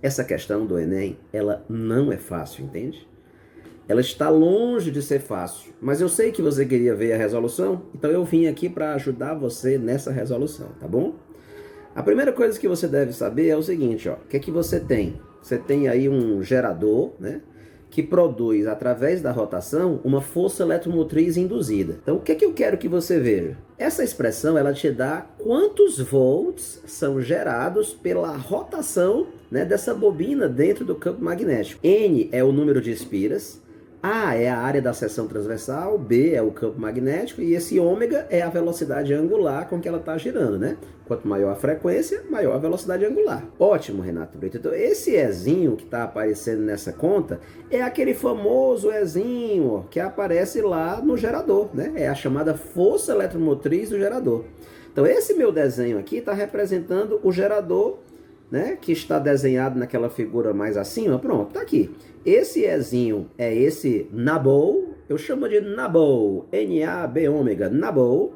essa questão do Enem, ela não é fácil, entende? Ela está longe de ser fácil, mas eu sei que você queria ver a resolução, então eu vim aqui para ajudar você nessa resolução, tá bom? A primeira coisa que você deve saber é o seguinte, ó, o que é que você tem? Você tem aí um gerador, né, que produz, através da rotação, uma força eletromotriz induzida. Então, o que é que eu quero que você veja? Essa expressão, ela te dá quantos volts são gerados pela rotação, né, dessa bobina dentro do campo magnético. N é o número de espiras, A é a área da seção transversal, B é o campo magnético e esse ômega é a velocidade angular com que ela está girando, né? Quanto maior a frequência, maior a velocidade angular. Ótimo, Renato Brito. Então, esse Ezinho que está aparecendo nessa conta é aquele famoso Ezinho que aparece lá no gerador, né? É a chamada força eletromotriz do gerador. Então, esse meu desenho aqui está representando o gerador, né, que está desenhado naquela figura mais acima. Pronto, tá aqui. Esse Ezinho é esse Nabol, eu chamo de Nabol, N-A-B ômega, Nabol.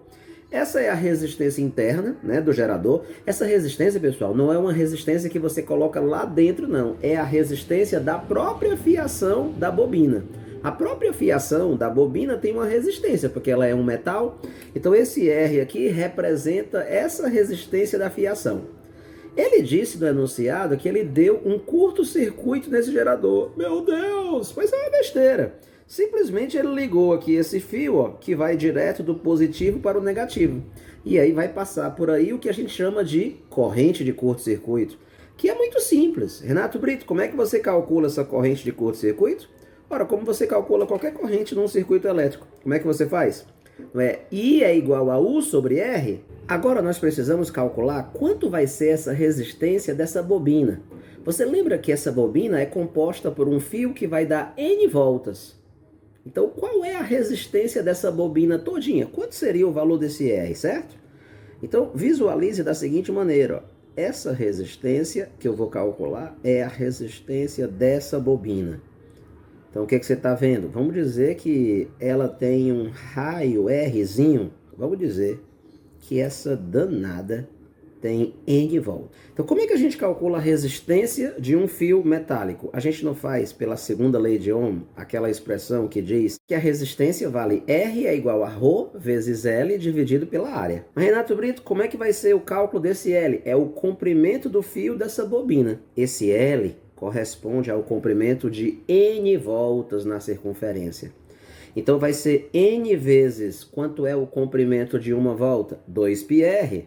Essa é a resistência interna, né, do gerador. Essa resistência, pessoal, não é uma resistência que você coloca lá dentro, não. É a resistência da própria fiação da bobina. A própria fiação da bobina tem uma resistência, porque ela é um metal. Então esse R aqui representa essa resistência da fiação. Ele disse no enunciado que ele deu um curto-circuito nesse gerador. Meu Deus, mas é uma besteira. Simplesmente ele ligou aqui esse fio, ó, que vai direto do positivo para o negativo. E aí vai passar por aí o que a gente chama de corrente de curto-circuito, que é muito simples. Renato Brito, como é que você calcula essa corrente de curto-circuito? Ora, como você calcula qualquer corrente num circuito elétrico? Como é que você faz? Não é I é igual a U sobre R? Agora nós precisamos calcular quanto vai ser essa resistência dessa bobina. Você lembra que essa bobina é composta por um fio que vai dar N voltas. Então qual é a resistência dessa bobina todinha? Quanto seria o valor desse R, certo? Então visualize da seguinte maneira, ó. Essa resistência que eu vou calcular é a resistência dessa bobina. Então o que você está vendo? Vamos dizer que ela tem um raio Rzinho, vamos dizer que essa danada tem N volts. Então como é que a gente calcula a resistência de um fio metálico? A gente não faz pela segunda lei de Ohm, aquela expressão que diz que a resistência vale R é igual a ρ vezes L dividido pela área. Mas Renato Brito, como é que vai ser o cálculo desse L? É o comprimento do fio dessa bobina. Esse L corresponde ao comprimento de N voltas na circunferência. Então vai ser N vezes quanto é o comprimento de uma volta? 2πr.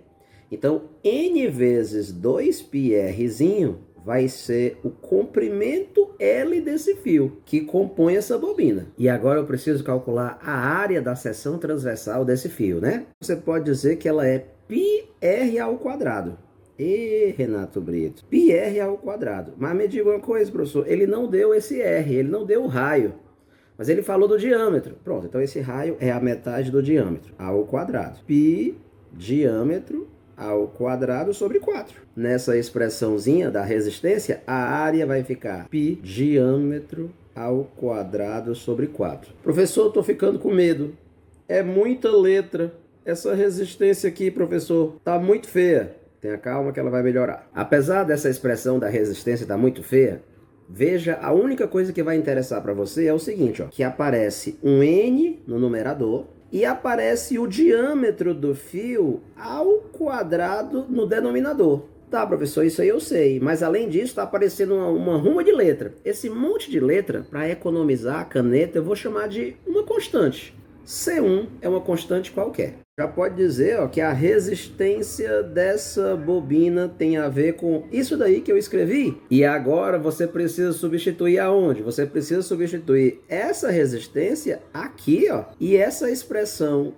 Então N vezes 2πrzinho vai ser o comprimento L desse fio que compõe essa bobina. E agora eu preciso calcular a área da seção transversal desse fio, né? Você pode dizer que ela é πr ao quadrado. Renato Brito, πr ao quadrado. Mas me diga uma coisa, professor, ele não deu esse R, ele não deu o raio. Mas ele falou do diâmetro. Pronto, então esse raio é a metade do diâmetro, ao quadrado. Π diâmetro ao quadrado sobre 4. Nessa expressãozinha da resistência, a área vai ficar π diâmetro ao quadrado sobre 4. Professor, estou ficando com medo. É muita letra. Essa resistência aqui, professor, está muito feia. Tenha calma que ela vai melhorar. Apesar dessa expressão da resistência estar muito feia, veja, a única coisa que vai interessar para você é o seguinte, ó, que aparece um N no numerador e aparece o diâmetro do fio ao quadrado no denominador. Tá, professor, isso aí eu sei, mas além disso está aparecendo uma ruma de letra. Esse monte de letra, para economizar a caneta, eu vou chamar de uma constante. C1 é uma constante qualquer. Já pode dizer, ó, que a resistência dessa bobina tem a ver com isso daí que eu escrevi. E agora você precisa substituir aonde? Você precisa substituir essa resistência aqui, ó, e essa expressão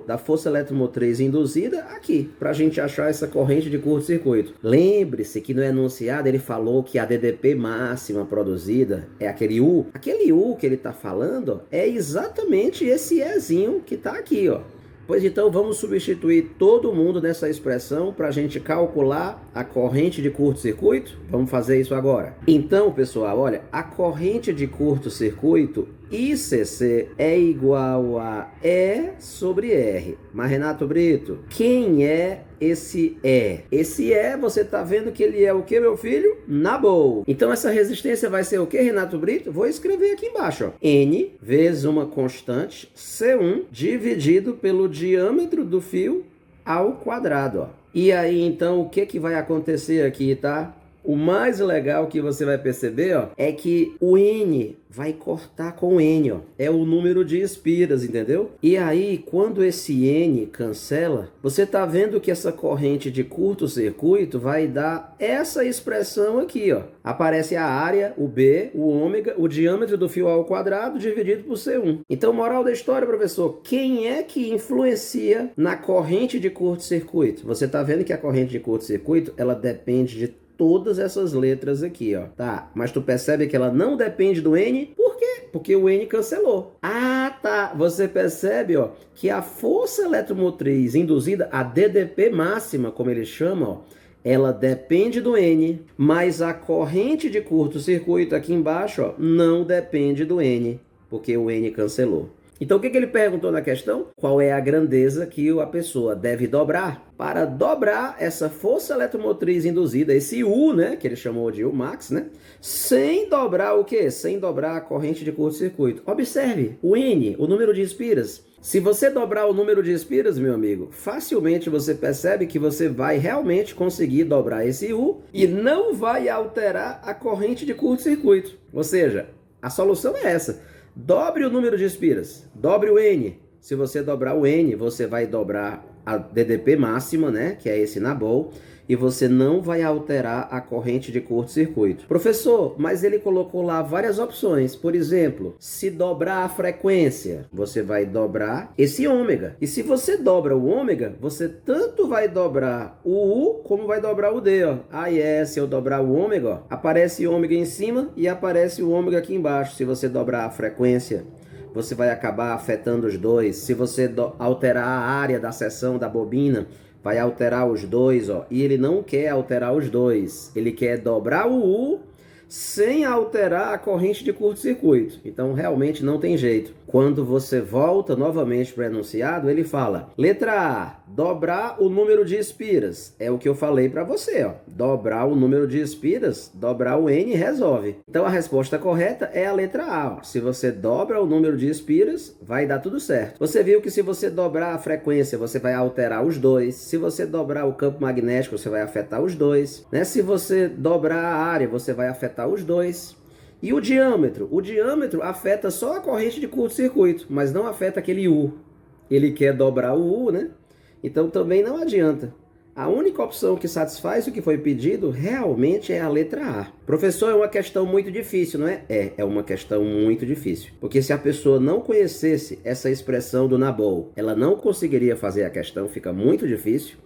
da força eletromotriz induzida aqui, para a gente achar essa corrente de curto-circuito. Lembre-se que no enunciado ele falou que a DDP máxima produzida é aquele U. Aquele U que ele está falando, ó, é exatamente esse Ezinho que está aqui, ó. Pois então vamos substituir todo mundo nessa expressão para a gente calcular a corrente de curto-circuito? Vamos fazer isso agora. Então, pessoal, olha, a corrente de curto-circuito ICC é igual a E sobre R. Mas, Renato Brito, quem é esse E? Esse E, você tá vendo que ele é o que, meu filho? Nabol. Então, essa resistência vai ser o que, Renato Brito? Vou escrever aqui embaixo, ó. N vezes uma constante, C1, dividido pelo diâmetro do fio ao quadrado, ó. E aí, então, o que vai acontecer aqui, tá? O mais legal que você vai perceber, ó, é que o N vai cortar com N, ó. É o número de espiras, entendeu? E aí, quando esse N cancela, você tá vendo que essa corrente de curto-circuito vai dar essa expressão aqui, ó. Aparece a área, o B, o ômega, o diâmetro do fio ao quadrado dividido por C1. Então, moral da história, professor, quem é que influencia na corrente de curto-circuito? Você tá vendo que a corrente de curto-circuito, ela depende de todas essas letras aqui, ó. Tá, mas tu percebe que ela não depende do N? Por quê? Porque o N cancelou. Ah, tá. Você percebe, ó, que a força eletromotriz induzida, a DDP máxima, como eles chamam, ó, ela depende do N, mas a corrente de curto-circuito aqui embaixo, ó, não depende do N, porque o N cancelou. Então, o que ele perguntou na questão? Qual é a grandeza que a pessoa deve dobrar? Para dobrar essa força eletromotriz induzida, esse U, né, que ele chamou de U max, né, sem dobrar o quê? Sem dobrar a corrente de curto-circuito. Observe, o N, o número de espiras. Se você dobrar o número de espiras, meu amigo, facilmente você percebe que você vai realmente conseguir dobrar esse U e não vai alterar a corrente de curto-circuito. Ou seja, a solução é essa. Dobre o número de espiras, dobre o N. Se você dobrar o N, você vai dobrar a DDP máxima, né, que é esse Nabol, e você não vai alterar a corrente de curto-circuito. Professor, mas ele colocou lá várias opções. Por exemplo, se dobrar a frequência, você vai dobrar esse ômega. E se você dobra o ômega, você tanto vai dobrar o U como vai dobrar o D, ó. Se eu dobrar o ômega, ó, aparece o ômega em cima e aparece o ômega aqui embaixo. Se você dobrar a frequência, você vai acabar afetando os dois. Se você alterar a área da seção da bobina, vai alterar os dois, ó. E ele não quer alterar os dois. Ele quer dobrar o U sem alterar a corrente de curto-circuito. Então, realmente não tem jeito. Quando você volta novamente para o enunciado, ele fala: letra A, dobrar o número de espiras. É o que eu falei para você, ó. Dobrar o número de espiras, dobrar o N resolve. Então, a resposta correta é a letra A, ó. Se você dobra o número de espiras, vai dar tudo certo. Você viu que se você dobrar a frequência, você vai alterar os dois. Se você dobrar o campo magnético, você vai afetar os dois, né? Se você dobrar a área, você vai afetar os dois. E o diâmetro? O diâmetro afeta só a corrente de curto-circuito, mas não afeta aquele U. Ele quer dobrar o U, né? Então também não adianta. A única opção que satisfaz o que foi pedido realmente é a letra A. Professor, é uma questão muito difícil, não é? É uma questão muito difícil. Porque se a pessoa não conhecesse essa expressão do Nabol, ela não conseguiria fazer a questão, fica muito difícil.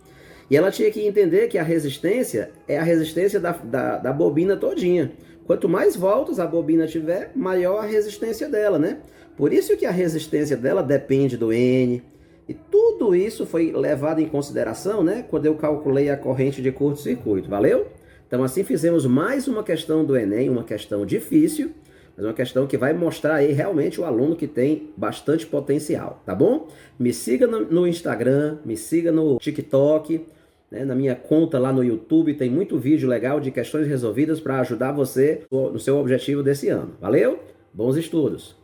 E ela tinha que entender que a resistência é a resistência da bobina todinha. Quanto mais voltas a bobina tiver, maior a resistência dela, né? Por isso que a resistência dela depende do N. E tudo isso foi levado em consideração, né, quando eu calculei a corrente de curto-circuito. Valeu? Então assim fizemos mais uma questão do Enem, uma questão difícil, mas uma questão que vai mostrar aí realmente o aluno que tem bastante potencial, tá bom? Me siga no Instagram, me siga no TikTok, né, na minha conta lá no YouTube, tem muito vídeo legal de questões resolvidas para ajudar você no seu objetivo desse ano. Valeu? Bons estudos!